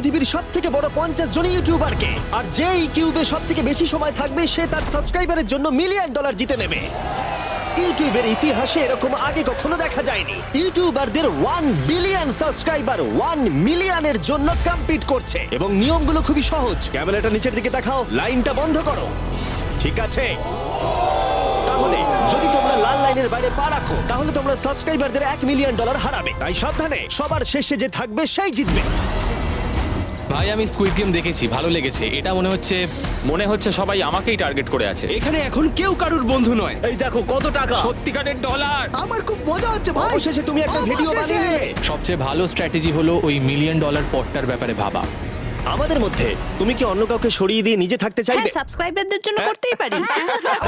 পৃথিবীর সবথেকে বড় 50 জন ইউটিউবারকে। আর যে এই কিউবে সবথেকে বেশি সময় থাকবে সে তার সাবস্ক্রাইবারের জন্য $1 মিলিয়ন জিতে নেবে। ইউটিউবের ইতিহাসে এরকম আগে কখনো দেখা যায়নি। ইউটিউবারদের 1 বিলিয়ন সাবস্ক্রাইবার 1 মিলিয়নের জন্য কম্পিট করছে এবং নিয়মগুলো খুবই সহজ। ক্যামেরাটা নিচের দিকে দেখাও, লাইনটা বন্ধ করো। ঠিক আছে, তাহলে যদি তোমরা লাল লাইনের বাইরে পা রাখো তাহলে তোমরা সাবস্ক্রাইবারদের $1 মিলিয়ন হারাবে। তাই সাবধানে, সবার শেষে যে থাকবে সেই জিতবে। ভাই আমি স্কুইড গেম দেখেছি, ভালো লেগেছে। এটা মনে হচ্ছে সবাই আমাকেই টার্গেট করে আছে। এখানে এখন কেউ কারুর বন্ধু নয়। এই দেখো কত টাকা। সত্যিকারের ডলার। আমার খুব মজা হচ্ছে ভাই। অবশেষে তুমি একটা ভিডিও বানিয়ে নিলে। সবচেয়ে ভালো স্ট্র্যাটেজি হলো ওই $1 মিলিয়ন পটটার ব্যাপারে ভাবা। আমাদের মধ্যে তুমি কি অন্য কাউকে সরিয়ে দিয়ে নিজে থাকতে চাইবে? হ্যাঁ, সাবস্ক্রাইবারদের জন্য করতেই পারি।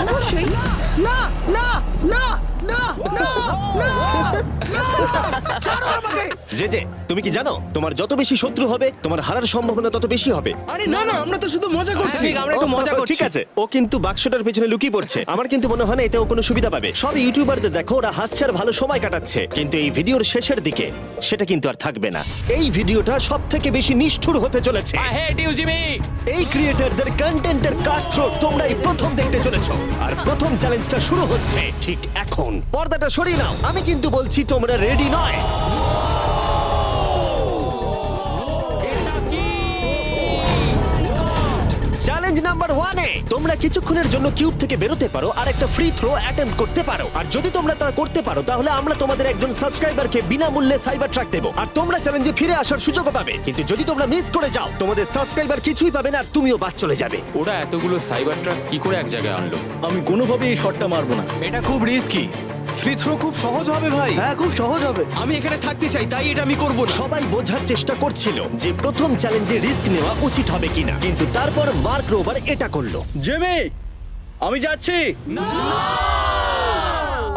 অবশ্যই। না না না না না না না, ছাড়ো আমাকে। যে তুমি কি জানো তোমার যত বেশি শত্রু হবে তোমার হারার সম্ভাবনা তত বেশি হবে। আরে না না, আমরা তো শুধু মজা করছি। ঠিক, আমরা একটু মজা করছি। ঠিক আছে, ও কিন্তু বাক্সটার পেছনে লুকিয়ে পড়ছে। আমার কিন্তু মনে হয় না এতে ও কোনো সুবিধা পাবে। সব ইউটিউবারদের দেখো ওরা হাসছে আর ভালো সময় কাটাচ্ছে, কিন্তু এই ভিডিওর শেষের দিকে সেটা কিন্তু আর থাকবে না। এই ভিডিওটা সবথেকে বেশি নিষ্ঠুর হতে চলেছে। I hate you Jimmy. এই ক্রিয়েটরদের কন্টেন্টের কাটথ্রোট তোমরাই প্রথম দেখতে চলেছো। আর প্রথম চ্যালেঞ্জটা শুরু হচ্ছে ঠিক এখন। পর্দাটা সরিয়ে নাও, আমি কিন্তু বলছি তোমরা রেডি নয়। চ্যালেঞ্জ নাম্বার 1 এ তোমরা কিছুক্ষণের জন্য কিউব থেকে বেরোতে পারো আর একটা ফ্রি থ্রো অ্যাটেম্প্ট করতে পারো। আর যদি তোমরা তা করতে পারো তাহলে আমরা তোমাদের একজন সাবস্ক্রাইবারকে বিনামূল্যে সাইবার ট্রাক দেবো আর তোমরা চ্যালেঞ্জে ফিরে আসার সুযোগও পাবে। কিন্তু যদি তোমরা মিস করে যাও তোমাদের সাবস্ক্রাইবার কিছুই পাবে না আর তুমিও বাদ চলে যাবে। ওরা এতগুলো সাইবার ট্রাক কি করে এক জায়গায় আনলো? আমি কোনোভাবেই এই শটটা মারবো না। এটা খুব রিস্কি। ফ্রি থ্রো খুব সহজ হবে ভাই। হ্যাঁ, খুব সহজ হবে। আমি এখানে থাকতে চাই, তাই এটা আমি করব না। সবাই বোঝার চেষ্টা করছিল যে প্রথম চ্যালেঞ্জে রিস্ক নেওয়া উচিত হবে কিনা, কিন্তু তারপর মার্ক রোবার এটা করলো। জেমি, আমি যাচ্ছি।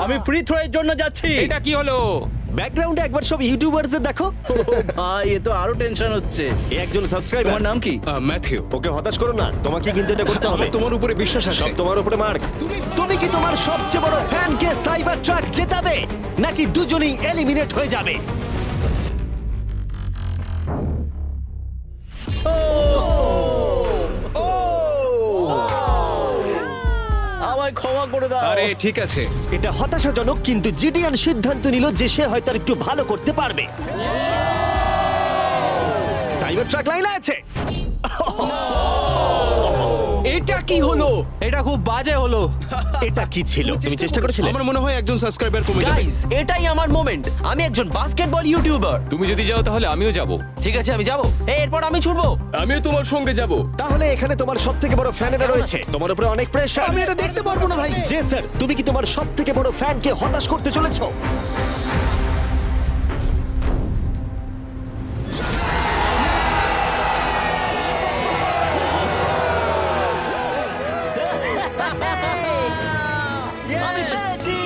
আমি ফ্রি থ্রো এর জন্য যাচ্ছি। এটা কি হলো? ব্যাকগ্রাউন্ডে একবার সব ইউটিউবারদের দেখো। ভাই এ তো আরো টেনশন হচ্ছে। এ একজন সাবস্ক্রাইবার। তোমার নাম কি? ম্যাথিউ। ওকে হতাশ করো না, তোমাকে কিন্তু এটা করতে হবে। আমার তোমার উপরে বিশ্বাস আছে। সব তোমার উপরে মার্ক। তুমি কি তোমার সবচেয়ে বড় ফ্যানকে সাইবার ট্রাক জেতাবে নাকি দুজনেই এলিমিনেট হয়ে যাবে? আমায় ক্ষমা করে দাও। আরে ঠিক আছে। এটা হতাশাজনক, কিন্তু জিডিয়ান সিদ্ধান্ত নিল যে সে হয়তো আর একটু ভালো করতে পারবে। সাইবার ট্রাক লাইনে আছে। এটা কি হলো? এটা খুব বাজে হলো। এটা কি ছিল? তুমি চেষ্টা করেছিলে? আমার মনে হয় একজন সাবস্ক্রাইবার কমে যাবে। গাইস, এটাই আমার মোমেন্ট। আমি একজন বাস্কেটবল ইউটিউবার। তুমি যদি যাও তাহলে আমিও যাব। ঠিক আছে, আমি যাব। এরপর আমি ছুটবো। আমিও তোমার সঙ্গে যাব। তাহলে এখানে তোমার সবথেকে বড় ফ্যানেরা রয়েছে, তোমার উপরে অনেক প্রেশার। আমি এটা দেখতে পারবো না ভাই। জে স্যার, তুমি কি তোমার সবথেকে বড় ফ্যানকে হতাশ করতে চলেছো? আমি পেরেছি।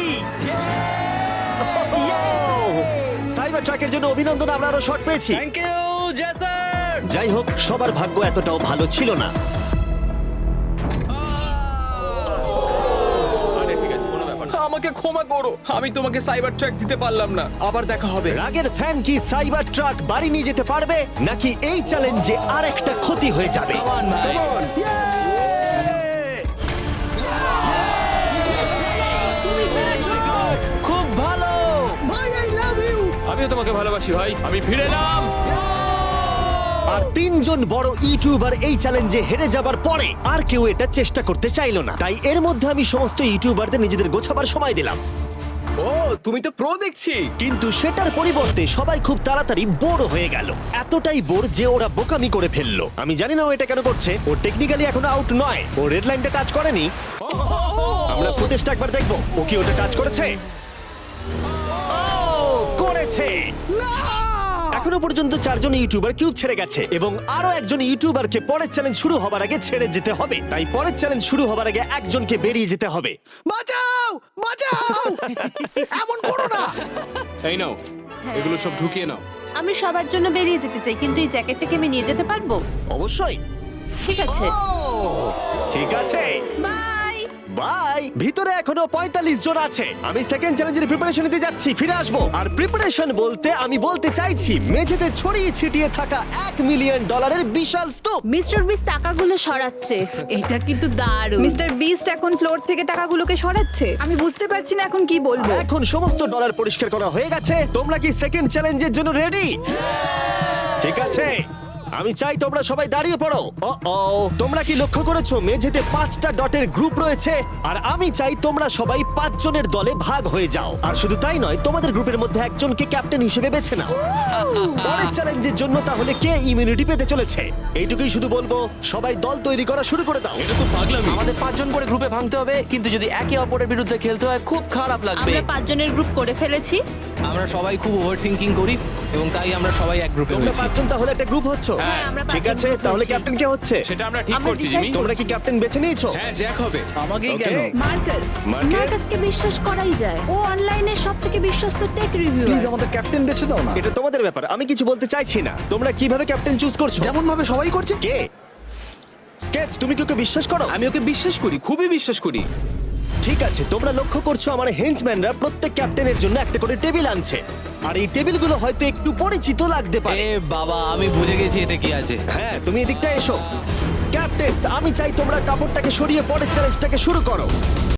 সাইবার ট্রাকের জন্য অভিনন্দন, আমরা আরো শট পেয়েছি। থ্যাংক ইউ জেসার। যাই হোক, সবার ভাগ্য এতটাও ভালো ছিল না। আরে ঠিক আছে, কোনো ব্যাপার না। আমাকে ক্ষমা করো, আমি তোমাকে সাইবার ট্র্যাক দিতে পারলাম না। আবার দেখা হবে। রাগের ফ্যান কি সাইবার ট্রাক বাড়ি নিয়ে যেতে পারবে নাকি এই চ্যালেঞ্জে আরেকটা ক্ষতি হয়ে যাবে? Come on, ভাই। খুব ভালো। ভাই, আই লাভ ইউ। আমিও তোমাকে ভালোবাসি ভাই। আমি ফিরে এলাম। আর 3 জন বড় ইউটিউবার এই চ্যালেঞ্জে হেরে যাবার পরে আর কেউ এটা চেষ্টা করতে চাইলো না। তাই এর মধ্যে আমি সমস্ত ইউটিউবারদের নিজেদের গোছাবার সময় দিলাম। ও, তুমি তো প্রো দেখছি। কিন্তু সেটার পরিবর্তে সবাই খুব তাড়াতাড়ি বোর হয়ে গেল। এতটাই বোর যে ওরা বোকামি করে ফেললো। আমি জানি না ও এটা কেন করছে। ও টেকনিক্যালি এখনো আউট নয়, ও রেড লাইনটা টাচ করেনি। আমরা ফুটেজটা একবার দেখবো, ও কি ওটা টাচ করেছে? ও করেছে। এখনো পর্যন্ত 4 জন ইউটিউবার কিউব ছেড়ে গেছে এবং আরো একজন ইউটিউবারকে পরের চ্যালেঞ্জ শুরু হবার আগে ছেড়ে যেতে হবে। তাই পরের চ্যালেঞ্জ শুরু হবার আগে একজনকে বেরিয়ে যেতে হবে। বাঁচাও, বাঁচাও। এমন করো না। এই নাও, এগুলো সব ঢুকিয়ে নাও। আমি সবার জন্য বেরিয়ে যেতে চাই, কিন্তু এই জ্যাকেটটাকে আমি নিয়ে যেতে পারবো? অবশ্যই। ঠিক আছে, ও, ঠিক আছে। বাই। বাই। ভিতরে এখনো 45 জন আছে। আমি সেকেন্ড চ্যালেঞ্জের প্রিপারেশন নিতে যাচ্ছি, ফিরে আসবো। আর প্রিপারেশন বলতে আমি বলতে চাইছি মেঝেতে ছড়িয়ে ছিটিয়ে থাকা $1 মিলিয়ন বিশাল স্তূপ। মিস্টার বিস টাকাগুলো সরাচ্ছে। এটা কিন্তু দারুণ। মিস্টার বিস্ট এখন ফ্লোর থেকে টাকাগুলোকে সরাচ্ছে। আমি বুঝতে পারছি না এখন কি বলবো। এখন সমস্ত ডলার পরিষ্কার করা হয়ে গেছে। তোমরা কি সেকেন্ড চ্যালেঞ্জের জন্য রেডি? ঠিক আছে, আমি চাই তোমরা সবাই দাঁড়িয়ে পড়ো। ও তোমরা কি লক্ষ্য করেছো মেঝেতে 5টা ডটের গ্রুপ রয়েছে? আর আমি চাই তোমরা সবাই 5 জনের দলে ভাগ হয়ে যাও। আর শুধু তাই নয়, তোমাদের গ্রুপের মধ্যে একজনকে ক্যাপ্টেন হিসেবে বেছে নাও। পরের চ্যালেঞ্জের জন্য তাহলে কে ইমিউনিটি পেতে চলেছে? এইটুকুই শুধু বলবো, সবাই দল তৈরি করা শুরু করে দাও। এটা তো পাগলামি। আমাদের 5 জন করে গ্রুপে ভাঙতে হবে, কিন্তু যদি একে অপরের বিরুদ্ধে খেলতে হয় খুব খারাপ লাগবে। আমরা 5 জনের গ্রুপ করে ফেলেছি। আমরা সবাই খুব ওভার থিঙ্কিং করি এবং তাই আমরা সবাই এক গ্রুপে তোমরা হয়েছি। 5 জন তাহলে একটা গ্রুপ হচ্ছ। হ্যাঁ, আমরা ঠিক 5 জন আছে, group তাহলে হয়েছি। ক্যাপ্টেন কে হচ্ছে? সেটা আমরা ঠিক আমরা করছি decide জিমি। তোমরা কি ক্যাপ্টেন বেছে নিয়েছো? হ্যাঁ, জ্যাক হবে। আমাকেই Okay. কেন? মার্কাস। মার্কাস? মার্কাসকে বিশ্বাস করাই যায়। ও অনলাইনে সবথেকে বিশ্বস্ত টেক রিভিউয়ার। আমাদের ক্যাপ্টেন বেছে দাও না। এটা তোমাদের ব্যাপার, আমি কিছু বলতে চাইছি না। তোমরা কিভাবে ক্যাপ্টেন চুজ করছো? যেমন ভাবে সবাই করছে। কে? স্কেচ, তুমি কি ওকে বিশ্বাস করো? আমি ওকে বিশ্বাস করি, খুবই বিশ্বাস করি। ঠিক আছে, তোমরা লক্ষ্য করছো আমার হেঞ্চম্যানরা প্রত্যেক ক্যাপ্টেনের জন্য একটা করে টেবিল আনছে। আর এই টেবিলগুলো হয়তো একটু পরিচিত লাগতে পারে। এ বাবা, আমি বুঝে গেছি এতে কি আছে। হ্যাঁ, তুমি এদিকটা এসো। ক্যাপ্টেন্স, আমি চাই তোমরা কাপড়টাকে সরিয়ে পরের চ্যালেঞ্জটাকে শুরু করো।